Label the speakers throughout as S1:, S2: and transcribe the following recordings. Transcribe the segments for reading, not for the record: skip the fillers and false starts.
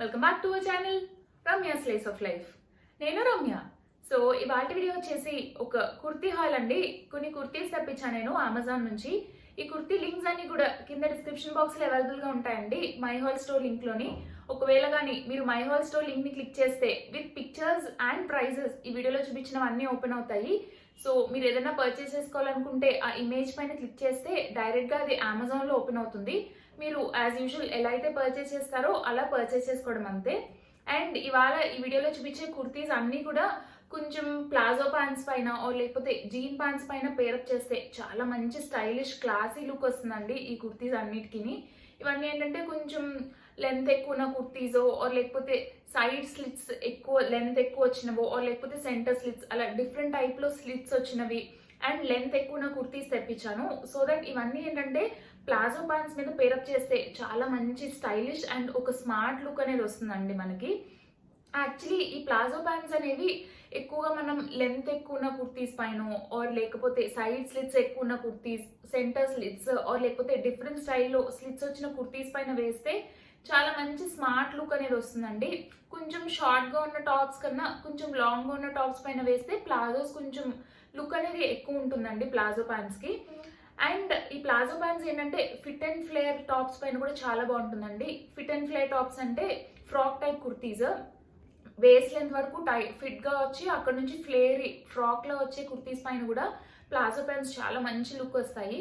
S1: Welcome back to our channel Ramya slice of life. నేను Ramya. So ఇవాళ video వచ్చేసి ఒక కుర్తీ హాల్ అండి. కొన్ని కుర్తీస్ తెప్పించాను నేను అమెజాన్ నుంచి. ఈ కుర్తీ లింక్స్ అన్ని కూడా కింద డిస్క్రిప్షన్ బాక్స్ లో అవైలబుల్ గా ఉంటాయండి, మై హాల్ స్టోర్ లింక్ లోని. ఒకవేళ కానీ మీరు మై హాల్ స్టోర్ లింక్ ని క్లిక్ చేస్తే విత్ పిక్చర్స్ అండ్ ప్రైజెస్ ఈ వీడియోలో చూపించినవన్నీ ఓపెన్ అవుతాయి. సో మీరు ఏదైనా పర్చేస్ చేసుకోవాలనుకుంటే ఆ ఇమేజ్ పైన క్లిక్ చేస్తే డైరెక్ట్ గా అది అమెజాన్ లో ఓపెన్ అవుతుంది. మీరు యాజ్ యూజువల్ ఎలా అయితే పర్చేస్ చేస్తారో అలా పర్చేస్ చేసుకోవడం అంతే. అండ్ ఇవాళ ఈ వీడియోలో చూపించే కుర్తీస్ అన్ని కూడా కొంచెం ప్లాజో ప్యాంట్స్ పైన లేకపోతే జీన్ ప్యాంట్స్ పైన పేరప్ చేస్తే చాలా మంచి స్టైలిష్ క్లాసీ లుక్ వస్తుందండి ఈ కుర్తీస్ అన్నిటికీ. ఇవన్నీ ఏంటంటే కొంచెం లెంత్ ఎక్కువ ఉన్న కుర్తీసో లేకపోతే సైడ్ స్లిట్స్ ఎక్కువ లెంత్ ఎక్కువ వచ్చినవో లేకపోతే సెంటర్ స్లిట్స్ అలా డిఫరెంట్ టైప్ లో స్లిట్స్ వచ్చినవి అండ్ లెంత్ ఎక్కువ ఉన్న కుర్తీస్ తెప్పించాను. సో దట్ ఇవన్నీ ఏంటంటే ప్లాజో ప్యాంట్స్ మీద పేరప్ చేస్తే చాలా మంచి స్టైలిష్ అండ్ ఒక స్మార్ట్ లుక్ అనేది వస్తుందండి మనకి. యాక్చువల్లీ ఈ ప్లాజో ప్యాంట్స్ అనేవి ఎక్కువగా మనం లెంత్ ఎక్కువ ఉన్న కుర్తీస్ పైన లేకపోతే సైడ్ స్లిట్స్ ఎక్కువ ఉన్న కుర్తీస్, సెంటర్ స్లిట్స్ లేకపోతే డిఫరెంట్ స్టైల్లో స్లిట్స్ వచ్చిన కుర్తీస్ పైన వేస్తే చాలా మంచి స్మార్ట్ లుక్ అనేది వస్తుందండి. కొంచెం షార్ట్ గా ఉన్న టాప్స్ కన్నా కొంచెం లాంగ్ గా ఉన్న టాప్స్ పైన వేస్తే ప్లాజోస్ కొంచెం లుక్ అనేది ఎక్కువ ఉంటుందండి ప్లాజో ప్యాంట్స్ కి. అండ్ ఈ ప్లాజో ప్యాంట్స్ ఏంటంటే ఫిట్ అండ్ ఫ్లేర్ టాప్స్ పైన కూడా చాలా బాగుంటుందండి. ఫిట్ అండ్ ఫ్లేర్ టాప్స్ అంటే frock type kurtis, waste length వరకు ఫిట్ గా వచ్చి అక్కడ నుంచి ఫ్లేర్ ఫ్రాక్ లో వచ్చే కుర్తీస్ పైన కూడా ప్లాజో ప్యాంట్స్ చాలా మంచి లుక్ వస్తాయి.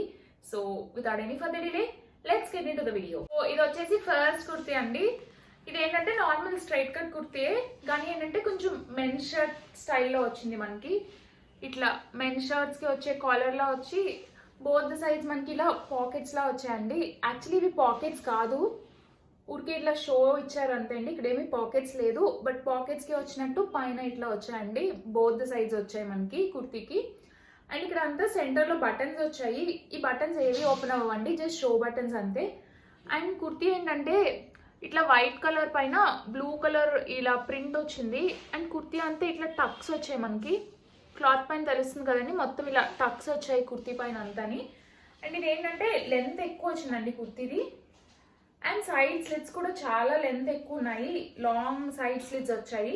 S1: So without any further delay let's get into the video. So ఇది వచ్చేసి ఫస్ట్ కుర్తీ అండి. ఇది ఏంటంటే నార్మల్ స్ట్రైట్ కట్ కుర్తీ, కానీ ఏంటంటే కొంచెం మెన్ షర్ట్ స్టైల్లో వచ్చింది మనకి. ఇట్లా మెన్ షర్ట్స్ కి వచ్చే కాలర్ లా వచ్చి బోత్ ద సైడ్స్ మనకి ఇలా పాకెట్స్ లా వచ్చాయండి. యాక్చువల్లీ ఇవి పాకెట్స్ కాదు, ఊరికే ఇట్లా షో ఇచ్చారు అంతే అండి. ఇక్కడ ఏమి పాకెట్స్ లేదు, బట్ పాకెట్స్ కి వచ్చినట్టు పైన ఇట్లా వచ్చాయండి. బోత్ ద సైడ్స్ వచ్చాయి మనకి కుర్తీకి. అండ్ ఇక్కడ అంతా సెంటర్ లో బటన్స్ వచ్చాయి. ఈ బటన్స్ ఏవి ఓపెన్ అవ్వండి, జస్ట్ షో బటన్స్ అంతే. అండ్ కుర్తీ ఏంటంటే ఇట్లా వైట్ కలర్ పైన బ్లూ కలర్ ఇలా ప్రింట్ వచ్చింది. అండ్ కుర్తీ అంతా ఇట్లా టక్స్ వచ్చాయి మనకి. క్లాత్ పైన తెలుస్తుంది కదండి, మొత్తం ఇలా టక్స్ వచ్చాయి కుర్తీ పైన అంతాని. అండ్ ఇది ఏంటంటే లెంత్ ఎక్కువ వచ్చిందండి కుర్తీది. అండ్ సైడ్ స్లిట్స్ కూడా చాలా లెంత్ ఎక్కువ ఉన్నాయి, లాంగ్ సైడ్ స్లిట్స్ వచ్చాయి.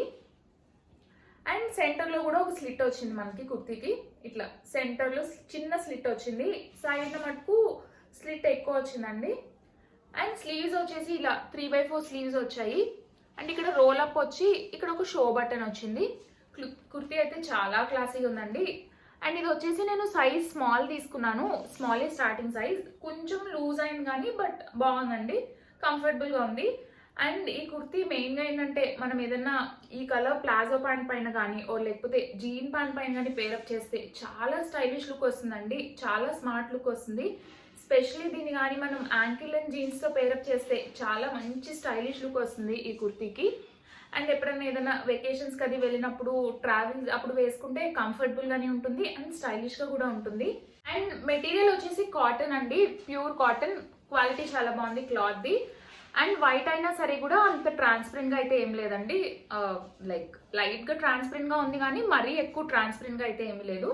S1: అండ్ సెంటర్ లో కూడా ఒక స్లిట్ వచ్చింది మనకి కుర్తీకి. ఇట్లా సెంటర్ లో చిన్న స్లిట్ వచ్చింది, సైడ్ మటుకు స్లిట్ ఎక్కువ వచ్చిందండి. అండ్ స్లీవ్స్ వచ్చేసి ఇలా 3/4 స్లీవ్స్ వచ్చాయి. అండ్ ఇక్కడ రోల్ అప్ వచ్చి ఇక్కడ ఒక షో బటన్ వచ్చింది. కుర్తీ అయితే చాలా క్లాసీగా ఉందండి. అండ్ ఇది వచ్చేసి నేను సైజ్ స్మాల్ తీసుకున్నాను, స్మాల్ స్టార్టింగ్ సైజ్. కొంచెం లూజ్ అయింది కానీ బట్ బాగుందండి, కంఫర్టబుల్ గా ఉంది. అండ్ ఈ కుర్తీ మెయిన్ గా ఏంటంటే మనం ఏదన్నా ఈ కలర్ ప్లాజో ప్యాంట్ పైన కానీ లేకపోతే జీన్ ప్యాంట్ పైన కానీ పేరప్ చేస్తే చాలా స్టైలిష్ లుక్ వస్తుందండి, చాలా స్మార్ట్ లుక్ వస్తుంది. స్పెషల్లీ దీన్ని కానీ మనం యాంకిల్ అండ్ జీన్స్ తో పేరప్ చేస్తే చాలా మంచి స్టైలిష్ లుక్ వస్తుంది ఈ కుర్తీకి. అండ్ ఎప్పుడైనా ఏదైనా వెకేషన్స్ అది వెళ్ళినప్పుడు ట్రావెల్ అప్పుడు వేసుకుంటే కంఫర్టబుల్ గానే ఉంటుంది అండ్ స్టైలిష్ గా కూడా ఉంటుంది. అండ్ మెటీరియల్ వచ్చేసి కాటన్ అండి, ప్యూర్ కాటన్. క్వాలిటీ చాలా బాగుంది క్లాత్ ది. అండ్ వైట్ అయినా సరే కూడా అంత ట్రాన్స్పరెంట్ గా అయితే ఏం లేదండి, లైక్ లైట్ గా ట్రాన్స్పరెంట్ గా ఉంది కానీ మరీ ఎక్కువ ట్రాన్స్పరెంట్ గా అయితే ఏమీ లేదు.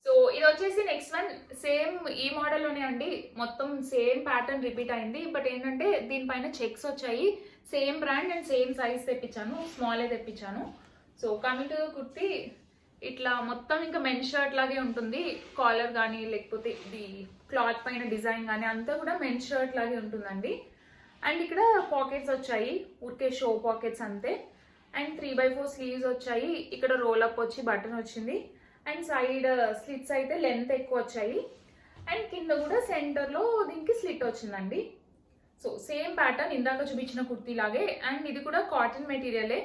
S1: సో ఇది వచ్చేసి నెక్స్ట్ వన్ సేమ్ ఈ మోడల్ లోనే అండి, మొత్తం సేమ్ ప్యాటర్న్ రిపీట్ అయింది. బట్ ఏంటంటే దీనిపైన చెక్స్ వచ్చాయి. Same brand and same size తెప్పించాను, స్మాల్ తెప్పించాను. సో కమింగ్ టు కుర్తీ, ఇట్లా మొత్తం ఇంకా మెన్ షర్ట్ లాగే ఉంటుంది. కాలర్ కానీ లేకపోతే ఇది క్లాత్ పైన డిజైన్ కానీ అంతా కూడా మెన్ షర్ట్ లాగే ఉంటుందండి. అండ్ ఇక్కడ పాకెట్స్ వచ్చాయి, ఊరికే షో పాకెట్స్ అంతే. అండ్ 3/4 స్లీవ్స్ వచ్చాయి. ఇక్కడ రోల్ అప్ వచ్చి బటన్ వచ్చింది. అండ్ సైడ్ స్లిట్స్ అయితే లెంత్ ఎక్కువ వచ్చాయి. అండ్ కింద కూడా సెంటర్ లో దీనికి స్లిట్ వచ్చిందండి. సో సేమ్ ప్యాటర్న్ ఇందాక చూపించిన కుర్తీ లాగే. అండ్ ఇది కూడా కాటన్ మెటీరియలే,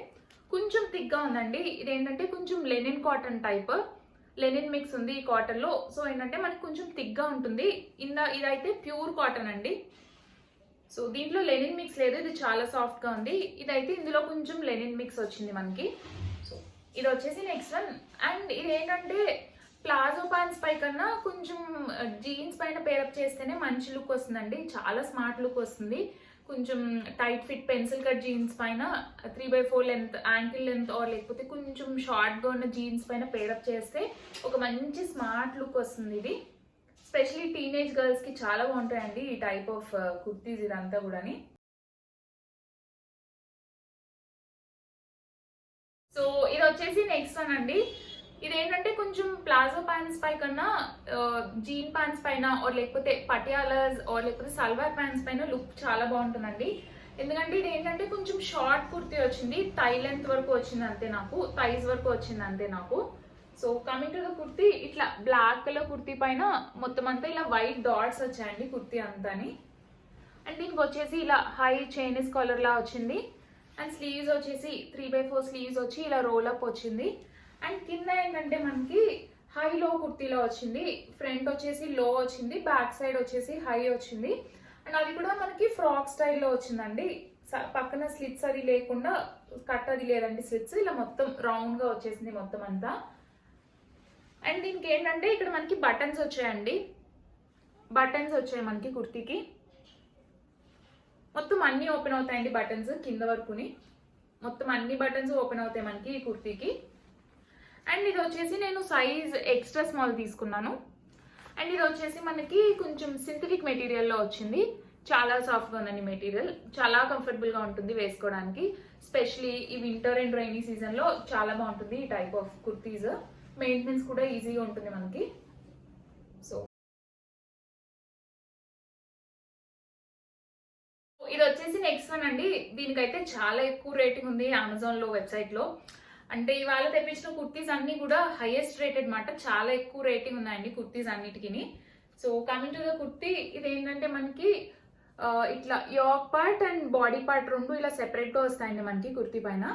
S1: కొంచెం థిక్ గా ఉందండి. ఇదేంటంటే కొంచెం linen cotton type, Lenin mix ఉంది ఈ కాటన్ లో. సో ఏంటంటే మనకి కొంచెం థిక్ గా ఉంటుంది. ఇదైతే ప్యూర్ కాటన్ అండి. సో దీంట్లో లెనిన్ మిక్స్ లేదు, ఇది చాలా సాఫ్ట్ గా ఉంది. ఇదైతే ఇందులో కొంచెం లెనిన్ మిక్స్ వచ్చింది మనకి. సో ఇది వచ్చేసి నెక్స్ట్ వన్. అండ్ ఇది ఏంటంటే ప్లాజో ప్యాంట్స్ పై కన్నా కొంచెం జీన్స్ పైన పేరప్ చేస్తేనే మంచి లుక్ వస్తుందండి, చాలా స్మార్ట్ లుక్ వస్తుంది. కొంచెం tight fit pencil cut jeans పైన 3/4 లెంత్ యాంకిల్ లెంత్ ఆర్ లేకపోతే కొంచెం షార్ట్గా ఉన్న జీన్స్ పైన పేరప్ చేస్తే ఒక మంచి స్మార్ట్ లుక్ వస్తుంది. ఇది స్పెషలీ టీనేజ్ గర్ల్స్కి చాలా బాగుంటాయండి ఈ టైప్ ఆఫ్ కుర్తీస్ ఇదంతా కూడాని. సో ఇది వచ్చేసి నెక్స్ట్ వన్ అండి. ఇదేంటంటే కొంచెం ప్లాజో ప్యాంట్స్ పై కన్నా జీన్ ప్యాంట్స్ పైన ఆర్ లేకపోతే పటియాలాస్ ఆర్ లేకపోతే సల్వార్ ప్యాంట్స్ పైన లుక్ చాలా బాగుంటుందండి. ఎందుకంటే ఇది ఏంటంటే కొంచెం షార్ట్ కుర్తీ వచ్చింది, థై లెంత్ వరకు వచ్చింది అంతే, నాకు థైస్ వరకు వచ్చింది అంతే నాకు. So coming to the kurti, ఇట్లా బ్లాక్ కలర్ కుర్తీ పైన మొత్తం అంతా ఇలా వైట్ డాట్స్ వచ్చాయండి కుర్తీ అంతాని. అండ్ దీనికి వచ్చేసి ఇలా హై చైనీస్ కాలర్ లా వచ్చింది. అండ్ స్లీవ్స్ వచ్చేసి 3/4 స్లీవ్స్ వచ్చి ఇలా రోల్ అప్ వచ్చింది. అండ్ కింద ఏంటంటే మనకి హై లో కుర్తీలో వచ్చింది. ఫ్రంట్ వచ్చేసి లో వచ్చింది, బ్యాక్ సైడ్ వచ్చేసి హై వచ్చింది. అండ్ అది కూడా మనకి ఫ్రాక్ స్టైల్లో వచ్చిందండి. పక్కన స్లిట్స్ అది లేకుండా, కట్ అది లేదండి స్లిట్స్, ఇలా మొత్తం రౌండ్ గా వచ్చేసింది మొత్తం అంతా. అండ్ దీనికి ఏంటంటే ఇక్కడ మనకి బటన్స్ వచ్చాయండి, బటన్స్ వచ్చాయి మనకి కుర్తీకి. మొత్తం అన్ని ఓపెన్ అవుతాయండి బటన్స్ కింద వరకుని, మొత్తం అన్ని బటన్స్ ఓపెన్ అవుతాయి మనకి ఈ కుర్తీకి. అండ్ ఇది వచ్చేసి నేను సైజ్ ఎక్స్ట్రా స్మాల్ తీసుకున్నాను. అండ్ ఇది వచ్చేసి మనకి కొంచెం సింథటిక్ మెటీరియల్లో వచ్చింది. చాలా సాఫ్ట్గా ఉందండి మెటీరియల్, చాలా కంఫర్టబుల్గా ఉంటుంది వేసుకోవడానికి. స్పెషలీ ఈ వింటర్ అండ్ రైనీ సీజన్లో చాలా బాగుంటుంది ఈ టైప్ ఆఫ్ కుర్తీస్. మెయింటెనెన్స్ కూడా ఈజీగా ఉంటుంది మనకి. సో ఇది వచ్చేసి నెక్స్ట్ వన్ అండి. దీనికైతే చాలా ఎక్కువ రేటింగ్ ఉంది అమెజాన్లో, వెబ్సైట్లో. అంటే ఇవాళ తెప్పించిన కుర్తీస్ అన్ని కూడా హైయెస్ట్ రేటెడ్ మాట, చాలా ఎక్కువ రేటింగ్ ఉన్నాయండి కుర్తీస్ అన్నిటికీ. So coming to the kurti, ఇది ఏంటంటే మనకి ఇట్లా yoke part and body part రెండు ఇలా సెపరేట్గా వస్తాయండి మనకి కుర్తీ పైన.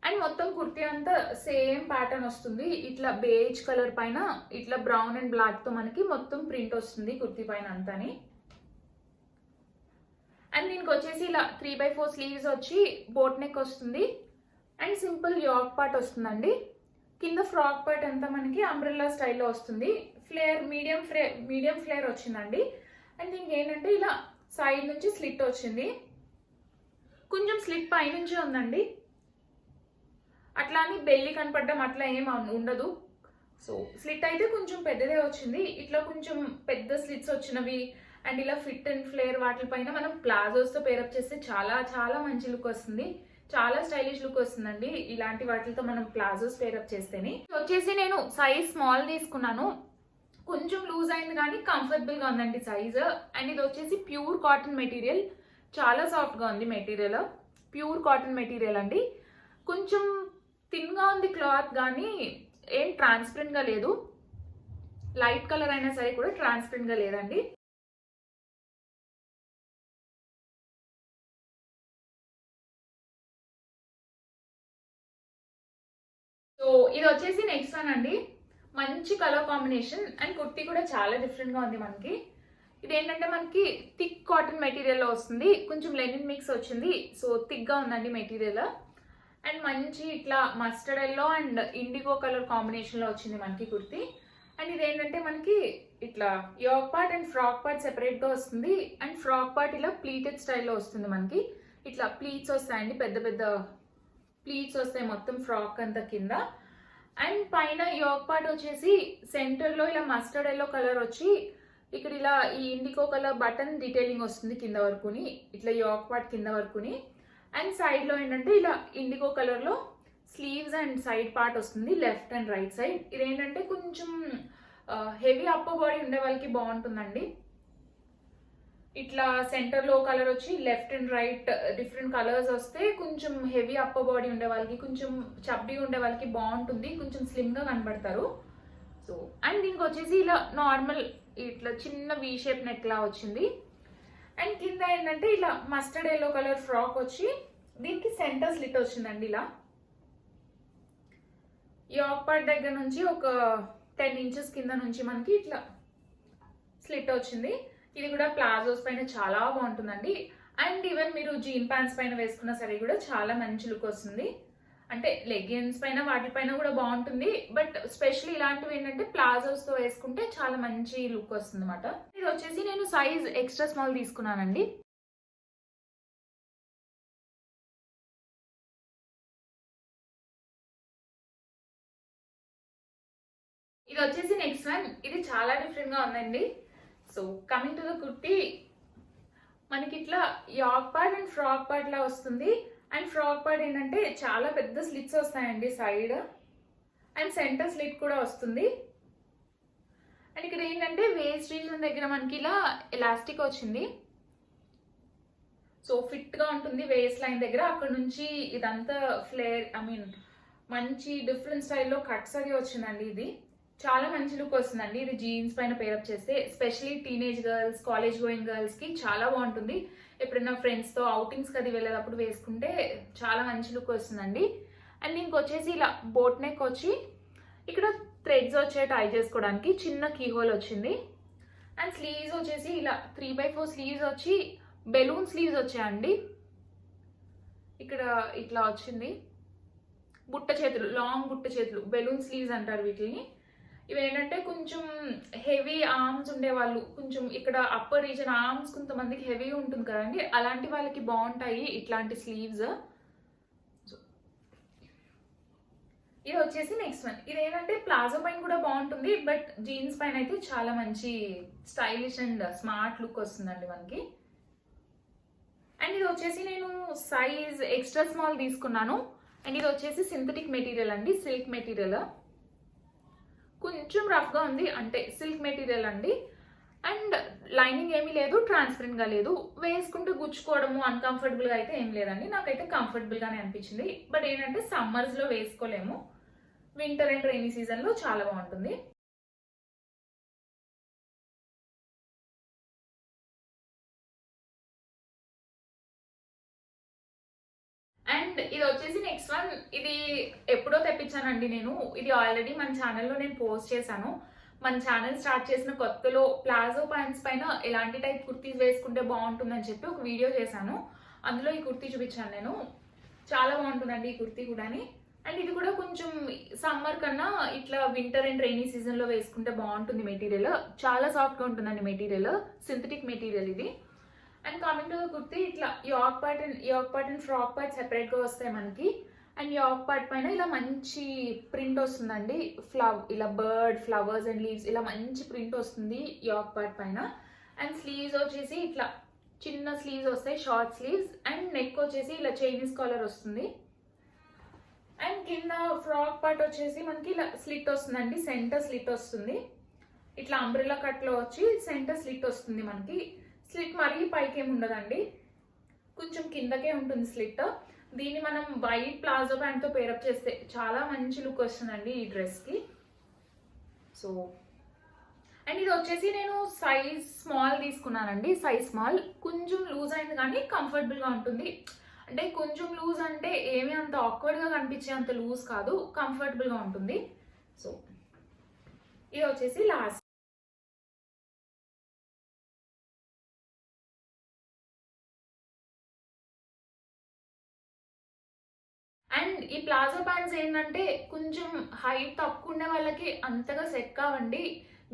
S1: అండ్ మొత్తం కుర్తీ అంతా సేమ్ ప్యాటర్న్ వస్తుంది. ఇట్లా బేజ్ కలర్ పైన ఇట్లా బ్రౌన్ అండ్ బ్లాక్ తో మనకి మొత్తం ప్రింట్ వస్తుంది కుర్తీ పైన అంతాని. అండ్ దీనికి వచ్చేసి ఇలా 3/4 స్లీవ్స్ వచ్చి బోట్ నెక్ వస్తుంది. అండ్ సింపుల్ యోక్ పార్ట్ వస్తుందండి. కింద ఫ్రాక్ పార్ట్ అంతా మనకి అంబ్రెల్లా స్టైల్లో వస్తుంది. ఫ్లేర్ మీడియం ఫ్లేర్ వచ్చిందండి. అండ్ దీనికి ఏంటంటే ఇలా సైడ్ నుంచి స్లిట్ వచ్చింది, కొంచెం స్లిట్ పైనుంచి ఉందండి. అట్లా అని బెల్లి కనపడడం అట్లా ఏం ఉండదు. సో స్లిట్ అయితే కొంచెం పెద్దదే వచ్చింది. ఇట్లా కొంచెం పెద్ద స్లిట్స్ వచ్చినవి అండ్ ఇలా ఫిట్ అండ్ ఫ్లేర్ వాటిపైన మనం ప్లాజోస్తో పేరప్ చేస్తే చాలా చాలా మంచి లుక్ వస్తుంది, చాలా స్టైలిష్ లుక్ వస్తుందండి ఇలాంటి వాటితో మనం ప్లాజోస్ పేరప్ చేస్తేనే. వచ్చేసి నేను సైజ్ స్మాల్ తీసుకున్నాను, కొంచెం లూజ్ అయింది కానీ కంఫర్టబుల్గా ఉందండి సైజ్. అండ్ ఇది వచ్చేసి ప్యూర్ కాటన్ మెటీరియల్, చాలా సాఫ్ట్గా ఉంది మెటీరియల్, ప్యూర్ కాటన్ మెటీరియల్ అండి. కొంచెం థిన్గా ఉంది క్లాత్, కానీ ఏం ట్రాన్స్పరెంట్గా లేదు. లైట్ కలర్ అయినా సరే కూడా ట్రాన్స్పరెంట్గా లేదండి. సో ఇది వచ్చేసి నెక్స్ట్ వన్ అండి. మంచి కలర్ కాంబినేషన్ అండ్ కుర్తీ కూడా చాలా డిఫరెంట్గా ఉంది మనకి. ఇది ఏంటంటే మనకి థిక్ కాటన్ మెటీరియల్లో వస్తుంది, కొంచెం లెనిన్ మిక్స్ వచ్చింది. సో థిక్గా ఉందండి మెటీరియల్. అండ్ మంచి ఇట్లా mustard yellow and indigo colour కాంబినేషన్లో వచ్చింది మనకి కుర్తీ. అండ్ ఇది ఏంటంటే మనకి ఇట్లా yoke part and frock part సెపరేట్గా వస్తుంది. అండ్ ఫ్రాక్ పార్ట్ ఇలా ప్లీటెడ్ స్టైల్లో వస్తుంది మనకి. ఇట్లా ప్లీట్స్ వస్తాయండి, పెద్ద పెద్ద ప్లీట్స్ వస్తాయి మొత్తం ఫ్రాక్ అంతా కింద. అండ్ పైన యోక్ పార్ట్ వచ్చేసి సెంటర్లో ఇలా మస్టర్డ్ ఎల్లో కలర్ వచ్చి ఇక్కడ ఇలా ఈ ఇండిగో కలర్ బటన్ డీటెయిలింగ్ వస్తుంది కింద వరకుని, ఇట్లా యోక్ పార్ట్ కింద వరకుని. అండ్ సైడ్లో ఏంటంటే ఇలా ఇండిగో కలర్లో స్లీవ్స్ అండ్ సైడ్ పార్ట్ వస్తుంది, లెఫ్ట్ అండ్ రైట్ సైడ్. ఇదేంటంటే కొంచెం హెవీ అప్పర్ బాడీ ఉండే వాళ్ళకి బాగుంటుందండి. ఇట్లా సెంటర్లో కలర్ వచ్చి left and right different colours వస్తే కొంచెం హెవీ అప్పర్ బాడీ ఉండే వాళ్ళకి, కొంచెం చబ్బీగా ఉండే వాళ్ళకి బాగుంటుంది, కొంచెం స్లిమ్గా కనబడతారు. సో అండ్ దీనికి వచ్చేసి ఇలా నార్మల్ ఇట్లా చిన్న వీ షేప్ నెక్ లా వచ్చింది. అండ్ కింద ఏంటంటే ఇలా మస్టర్డ్ ఎల్లో కలర్ ఫ్రాక్ వచ్చి దీనికి సెంటర్ స్లిట్ వచ్చిందండి. ఇలా యోక్ పార్ట్ దగ్గర నుంచి ఒక 10 ఇంచెస్ కింద నుంచి మనకి ఇట్లా స్లిట్ వచ్చింది. ఇది కూడా ప్లాజోస్ పైన చాలా బాగుంటుందండి. అండ్ ఈవెన్ మీరు జీన్ ప్యాంట్స్ పైన వేసుకున్న సరే కూడా చాలా మంచి లుక్ వస్తుంది. అంటే లెగిన్స్ పైన వాటిపైన కూడా బాగుంటుంది, బట్ స్పెషల్లీ ఇలాంటివి ఏంటంటే ప్లాజోస్తో వేసుకుంటే చాలా మంచి లుక్ వస్తుంది అన్నమాట. ఇది వచ్చేసి నేను సైజ్ ఎక్స్ట్రా స్మాల్ తీసుకున్నానండి. ఇది వచ్చేసి నెక్స్ట్ వన్. ఇది చాలా డిఫరెంట్ గా ఉందండి. So coming to the kurti, మనకి ఇట్లా యాక్ పార్ట్ అండ్ ఫ్రాక్ పార్ట్ లా వస్తుంది. అండ్ ఫ్రాక్ పార్ట్ ఏంటంటే చాలా పెద్ద స్లిట్స్ వస్తాయండి సైడ్, అండ్ సెంటర్ స్లిట్ కూడా వస్తుంది. అండ్ ఇక్కడ ఏంటంటే వేస్ట్ రీజన్ దగ్గర మనకి ఇలా ఎలాస్టిక్ వచ్చింది. సో ఫిట్ గా ఉంటుంది వేస్ట్ లైన్ దగ్గర. అక్కడ నుంచి ఇదంతా ఫ్లేర్, మంచి డిఫరెంట్ స్టైల్లో కట్స్ అది వచ్చిందండి. ఇది చాలా మంచి లుక్ వస్తుందండి. ఇది జీన్స్ పైన పేరప్ చేస్తే, especially teenage girls, college going girls కి చాలా బాగుంటుంది. ఎప్పుడైనా ఫ్రెండ్స్ తో అవుటింగ్స్ అది వెళ్ళేటప్పుడు వేసుకుంటే చాలా మంచి లుక్ వస్తుందండి. అండ్ దీనికి వచ్చేసి ఇలా బోట్ నెక్ వచ్చి ఇక్కడ థ్రెడ్స్ వచ్చే టై చేసుకోవడానికి చిన్న కీ హోల్ వచ్చింది. అండ్ స్లీవ్స్ వచ్చేసి ఇలా 3/4 స్లీవ్స్ వచ్చి బెలూన్ స్లీవ్స్ వచ్చాయండి. ఇక్కడ ఇట్లా వచ్చింది. బుట్ట చేతులు, లాంగ్ బుట్ట చేతులు, బెలూన్ స్లీవ్స్ అంటారు వీటిని. ఇవి ఏంటంటే కొంచెం హెవీ ఆర్మ్స్ ఉండేవాళ్ళు, కొంచెం ఇక్కడ అప్పర్ రీజన్ ఆర్మ్స్ కొంతమందికి హెవీ ఉంటుంది కదండి, అలాంటి వాళ్ళకి బాగుంటాయి ఇట్లాంటి స్లీవ్స్. ఇది వచ్చేసి నెక్స్ట్ వన్. ఇది ఏంటంటే ప్లాజో పైన కూడా బాగుంటుంది, బట్ జీన్స్ పైన అయితే చాలా మంచి స్టైలిష్ అండ్ స్మార్ట్ లుక్ వస్తుందండి మనకి. అండ్ ఇది వచ్చేసి నేను సైజ్ ఎక్స్ట్రా స్మాల్ తీసుకున్నాను. అండ్ ఇది వచ్చేసి సింథటిక్ మెటీరియల్ అండి, సిల్క్ మెటీరియల్. కొంచెం రఫ్గా ఉంది, అంటే సిల్క్ మెటీరియల్ అండి. అండ్ లైనింగ్ ఏమీ లేదు, ట్రాన్స్పరెంట్గా లేదు. వేసుకుంటే గుచ్చుకోవడము అన్కంఫర్టబుల్గా అయితే ఏం లేదండి. నాకైతే కంఫర్టబుల్గానే అనిపించింది. బట్ ఏంటంటే సమ్మర్స్లో వేసుకోలేము, వింటర్ అండ్ రైనీ సీజన్లో చాలా బాగుంటుంది. అండ్ ఇది వచ్చేసి నెక్స్ట్ వన్. ఇది ఎప్పుడో తెప్పించానండి నేను. ఇది ఆల్రెడీ మన ఛానల్లో నేను పోస్ట్ చేశాను. మన ఛానల్ స్టార్ట్ చేసిన కొత్తలో ప్లాజో ప్యాంట్స్ పైన ఎలాంటి టైప్ కుర్తీస్ వేసుకుంటే బాగుంటుందని చెప్పి ఒక వీడియో చేశాను. అందులో ఈ కుర్తీ చూపించాను నేను. చాలా బాగుంటుందండి ఈ కుర్తీ కూడాని. అండ్ ఇది కూడా కొంచెం సమ్మర్ కన్నా ఇట్లా వింటర్ అండ్ రైనీ సీజన్లో వేసుకుంటే బాగుంటుంది. మెటీరియల్ చాలా సాఫ్ట్గా ఉంటుందండి, మెటీరియల్ సింథటిక్ మెటీరియల్ ఇది. And coming to the kurti, ఇట్లా యాక్ పార్ట్ అండ్ ఫ్రాక్ పార్ట్ సెపరేట్గా వస్తాయి మనకి. అండ్ యాక్ పార్ట్ పైన ఇలా మంచి ప్రింట్ వస్తుందండి. ఇలా బర్డ్, ఫ్లవర్స్ అండ్ లీవ్స్, ఇలా మంచి ప్రింట్ వస్తుంది యాక్ పార్ట్ పైన. అండ్ స్లీవ్స్ వచ్చేసి ఇట్లా చిన్న స్లీవ్స్ వస్తాయి, షార్ట్ స్లీవ్స్. అండ్ నెక్ వచ్చేసి ఇలా చైనీస్ కాలర్ వస్తుంది. అండ్ కింద ఫ్రాక్ పార్ట్ వచ్చేసి మనకి ఇలా స్లిట్ వస్తుందండి, సెంటర్ స్లిట్ వస్తుంది. ఇట్లా అంబ్రెలా కట్లో వచ్చి సెంటర్ స్లిట్ వస్తుంది మనకి. స్లిట్ మరీ పైకి ఏమి ఉండదండి, కొంచెం కిందకే ఉంటుంది స్లిట్. దీన్ని మనం వైట్ ప్లాజో ప్యాంట్తో పేరప్ చేస్తే చాలా మంచి లుక్ వస్తుందండి ఈ డ్రెస్కి. సో అండ్ ఇది వచ్చేసి నేను సైజ్ స్మాల్ తీసుకున్నానండి. సైజ్ స్మాల్ కొంచెం లూజ్ అయింది కానీ కంఫర్టబుల్గా ఉంటుంది. అంటే కొంచెం లూజ్ అంటే ఏమీ అంత ఆక్వర్డ్గా కనిపించే అంత లూజ్ కాదు, కంఫర్టబుల్గా ఉంటుంది. సో ఇది వచ్చేసి లాస్ట్. అండ్ ఈ ప్లాజో ప్యాంట్స్ ఏంటంటే కొంచెం హైట్ తక్కువ ఉండే వాళ్ళకి అంతగా సెట్ కావండి,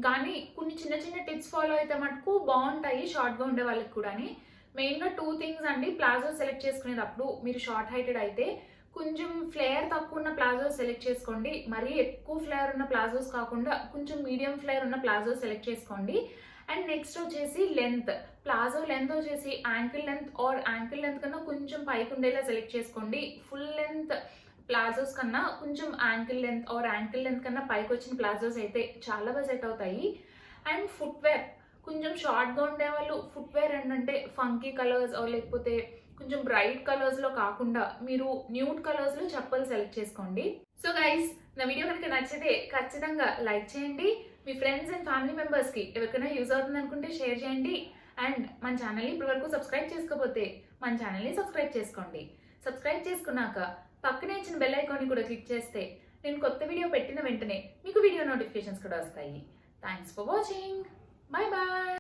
S1: కానీ కొన్ని చిన్న చిన్న టిప్స్ ఫాలో అయితే మటుకు బాగుంటాయి షార్ట్గా ఉండే వాళ్ళకి కూడా. మెయిన్గా 2 థింగ్స్ అండి. ప్లాజో సెలెక్ట్ చేసుకునేటప్పుడు మీరు షార్ట్ హైటెడ్ అయితే కొంచెం ఫ్లేయర్ తక్కువ ఉన్న ప్లాజో సెలెక్ట్ చేసుకోండి. మరీ ఎక్కువ ఫ్లేయర్ ఉన్న ప్లాజోస్ కాకుండా కొంచెం మీడియం ఫ్లేయర్ ఉన్న ప్లాజో సెలెక్ట్ చేసుకోండి. అండ్ నెక్స్ట్ వచ్చేసి లెంత్, ప్లాజో లెంత్ వచ్చేసి యాంకిల్ లెంత్ కన్నా కొంచెం పైకి ఉండేలా సెలెక్ట్ చేసుకోండి. ఫుల్ లెంత్ ప్లాజోస్ కన్నా కొంచెం యాంకిల్ లెంత్ కన్నా పైకి వచ్చిన ప్లాజోస్ అయితే చాలా బాగా సెట్ అవుతాయి. అండ్ ఫుట్వేర్, కొంచెం షార్ట్గా ఉండేవాళ్ళు ఫుట్వేర్ ఏంటంటే ఫంకీ కలర్స్ లేకపోతే కొంచెం బ్రైట్ కలర్స్లో కాకుండా మీరు న్యూడ్ కలర్స్లో చెప్పలు సెలెక్ట్ చేసుకోండి. సో గైస్, నా వీడియో కనుక నచ్చితే ఖచ్చితంగా లైక్ చేయండి. మీ ఫ్రెండ్స్ అండ్ ఫ్యామిలీ మెంబర్స్కి ఎవరికైనా యూజ్ అవుతుంది అనుకుంటే షేర్ చేయండి. అండ్ మన ఛానల్ని ఇప్పటివరకు సబ్స్క్రైబ్ చేసుకోకపోతే మన ఛానల్ని సబ్స్క్రైబ్ చేసుకోండి. సబ్స్క్రైబ్ చేసుకున్నాక పక్కనే ఇచ్చిన బెల్ ఐకాన్ని కూడా క్లిక్ చేస్తే నేను కొత్త వీడియో పెట్టిన వెంటనే మీకు వీడియో నోటిఫికేషన్స్ కూడా వస్తాయి. Thanks for watching. Bye bye.